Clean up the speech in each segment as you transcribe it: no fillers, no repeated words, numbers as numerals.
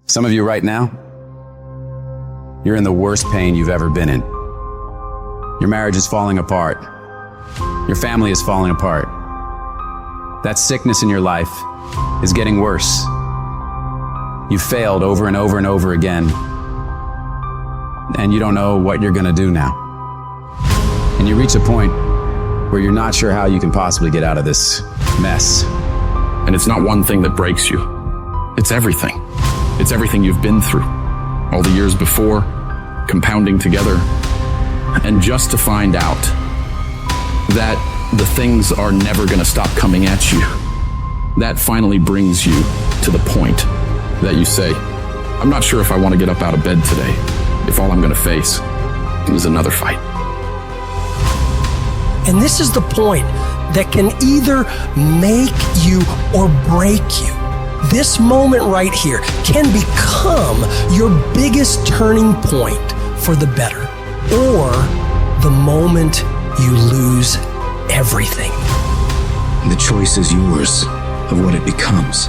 Some of you right now, you're in the worst pain you've ever been in. Your marriage is falling apart. Your family is falling apart. That sickness in your life is getting worse. You've failed over and over and over again, and you don't know what you're gonna do now. And you reach a point where you're not sure how you can possibly get out of this mess. And it's not one thing that breaks you. It's everything. It's everything you've been through. All the years before, compounding together. And just to find out that the things are never gonna stop coming at you, that finally brings you to the point that you say, I'm not sure if I want to get up out of bed today, if all I'm gonna face is another fight. And this is the point that can either make you or break you. This moment right here can become your biggest turning point for the better, or the moment you lose everything. The choice is yours of what it becomes.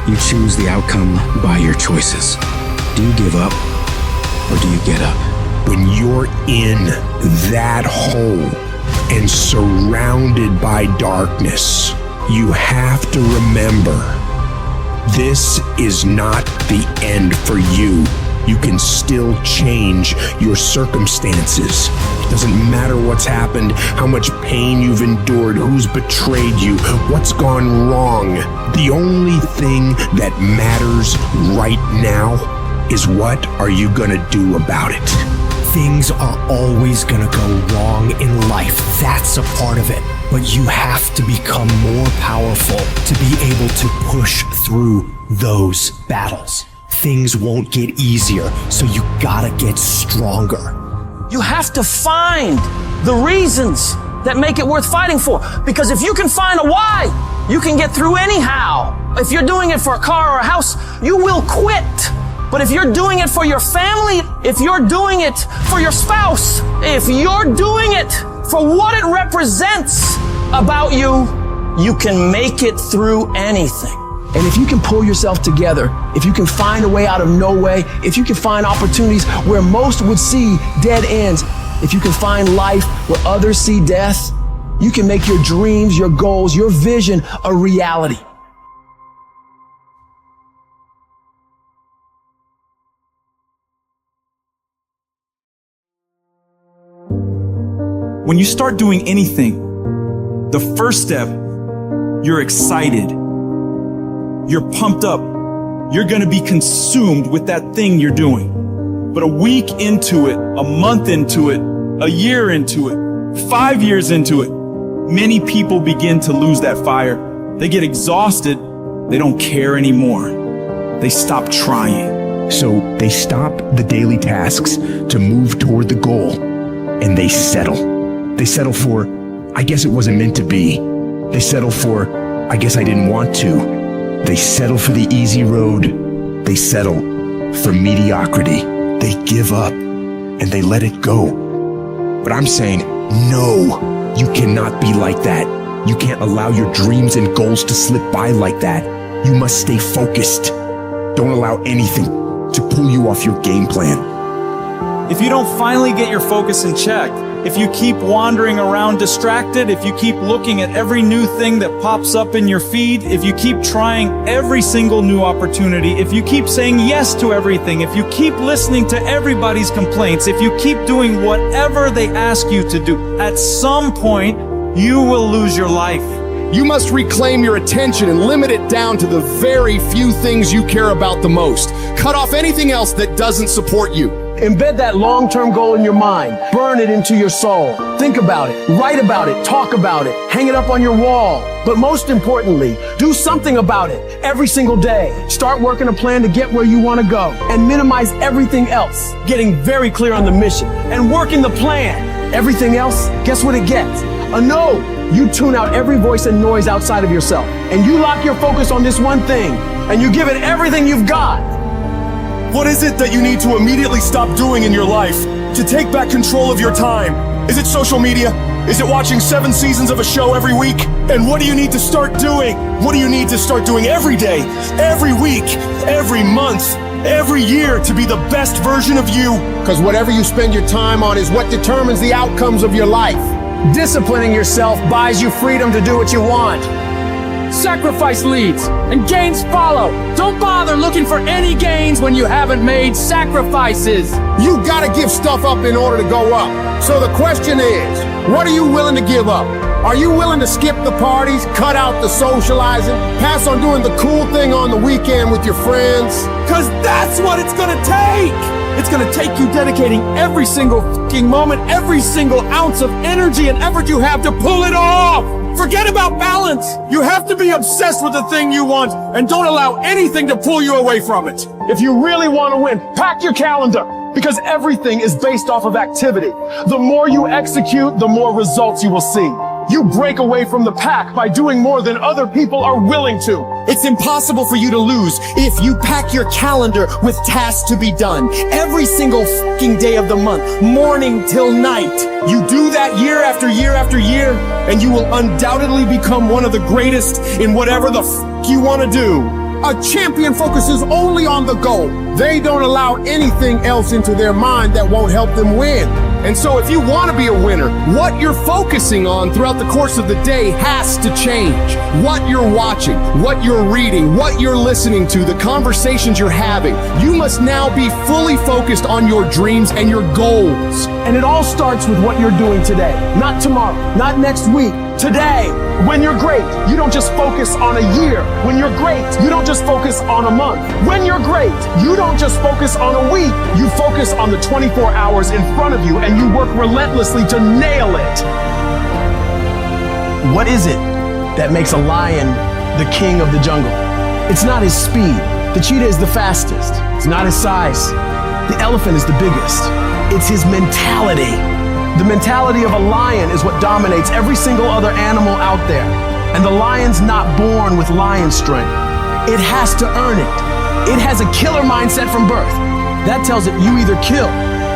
You choose the outcome by your choices. Do you give up or do you get up? When you're in that hole and surrounded by darkness, you have to remember, this is not the end for you. You can still change your circumstances. It doesn't matter what's happened, how much pain you've endured, who's betrayed you, what's gone wrong. The only thing that matters right now is what are you gonna do about it? Things are always gonna go wrong in life. That's a part of it. But you have to become more powerful to be able to push through those battles. Things won't get easier, so you gotta get stronger. You have to find the reasons that make it worth fighting for. Because if you can find a why, you can get through anyhow. If you're doing it for a car or a house, you will quit. But if you're doing it for your family, if you're doing it for your spouse, if you're doing it for what it represents about you, you can make it through anything. And if you can pull yourself together, if you can find a way out of no way, if you can find opportunities where most would see dead ends, if you can find life where others see death, you can make your dreams, your goals, your vision a reality. When you start doing anything, the first step, you're excited. You're pumped up. You're going to be consumed with that thing you're doing. But a week into it, a month into it, a year into it, 5 years into it, many people begin to lose that fire. They get exhausted. They don't care anymore. They stop trying. So they stop the daily tasks to move toward the goal, and they settle. They settle for, I guess it wasn't meant to be. They settle for, I guess I didn't want to. They settle for the easy road. They settle for mediocrity. They give up and they let it go. But I'm saying, no, you cannot be like that. You can't allow your dreams and goals to slip by like that. You must stay focused. Don't allow anything to pull you off your game plan. If you don't finally get your focus in check, if you keep wandering around distracted, if you keep looking at every new thing that pops up in your feed, if you keep trying every single new opportunity, if you keep saying yes to everything, if you keep listening to everybody's complaints, if you keep doing whatever they ask you to do, at some point, you will lose your life. You must reclaim your attention and limit it down to the very few things you care about the most. Cut off anything else that doesn't support you. Embed that long-term goal in your mind. Burn it into your soul. Think about it. Write about it. Talk about it. Hang it up on your wall. But most importantly, do something about it every single day. Start working a plan to get where you want to go and minimize everything else. Getting very clear on the mission and working the plan. Everything else, guess what it gets? A no. You tune out every voice and noise outside of yourself, and you lock your focus on this one thing, and you give it everything you've got. What is it that you need to immediately stop doing in your life to take back control of your time? Is it social media? Is it watching 7 seasons of a show every week? And what do you need to start doing? What do you need to start doing every day, every week, every month, every year to be the best version of you. Because whatever you spend your time on is what determines the outcomes of your life. Disciplining yourself buys you freedom to do what you want. Sacrifice leads, and gains follow. Don't bother looking for any gains when you haven't made sacrifices. You gotta give stuff up in order to go up. So the question is, what are you willing to give up? Are you willing to skip the parties, cut out the socializing, pass on doing the cool thing on the weekend with your friends? Cause that's what it's gonna take! It's gonna take you dedicating every single fucking moment, every single ounce of energy and effort you have to pull it off! Forget about balance! You have to be obsessed with the thing you want and don't allow anything to pull you away from it. If you really want to win, pack your calendar, because everything is based off of activity. The more you execute, the more results you will see. You break away from the pack by doing more than other people are willing to. It's impossible for you to lose if you pack your calendar with tasks to be done every single fucking day of the month, morning till night. You do that year after year after year, and you will undoubtedly become one of the greatest in whatever the fuck you want to do. A champion focuses only on the goal. They don't allow anything else into their mind that won't help them win. And so if you want to be a winner, what you're focusing on throughout the course of the day has to change. What you're watching, what you're reading, what you're listening to, the conversations you're having. You must now be fully focused on your dreams and your goals. And it all starts with what you're doing today. Not tomorrow, not next week. Today, when you're great, you don't just focus on a year. When you're great, you don't just focus on a month. When you're great, you don't just focus on a week. You focus on the 24 hours in front of you and you work relentlessly to nail it. What is it that makes a lion the king of the jungle? It's not his speed. The cheetah is the fastest. It's not his size. The elephant is the biggest. It's his mentality. The mentality of a lion is what dominates every single other animal out there. And the lion's not born with lion strength. It has to earn it. It has a killer mindset from birth. That tells it you either kill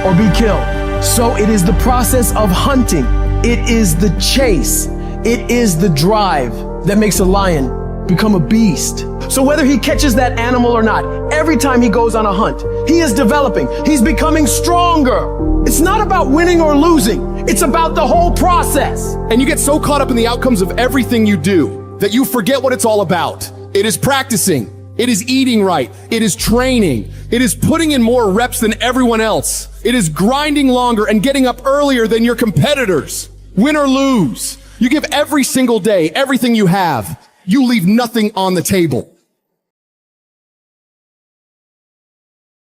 or be killed. So it is the process of hunting. It is the chase. It is the drive that makes a lion become a beast. So whether he catches that animal or not, every time he goes on a hunt, he is developing. He's becoming stronger. It's not about winning or losing. It's about the whole process. And you get so caught up in the outcomes of everything you do that you forget what it's all about. It is practicing. It is eating right. It is training. It is putting in more reps than everyone else. It is grinding longer and getting up earlier than your competitors. Win or lose, you give every single day everything you have. You leave nothing on the table.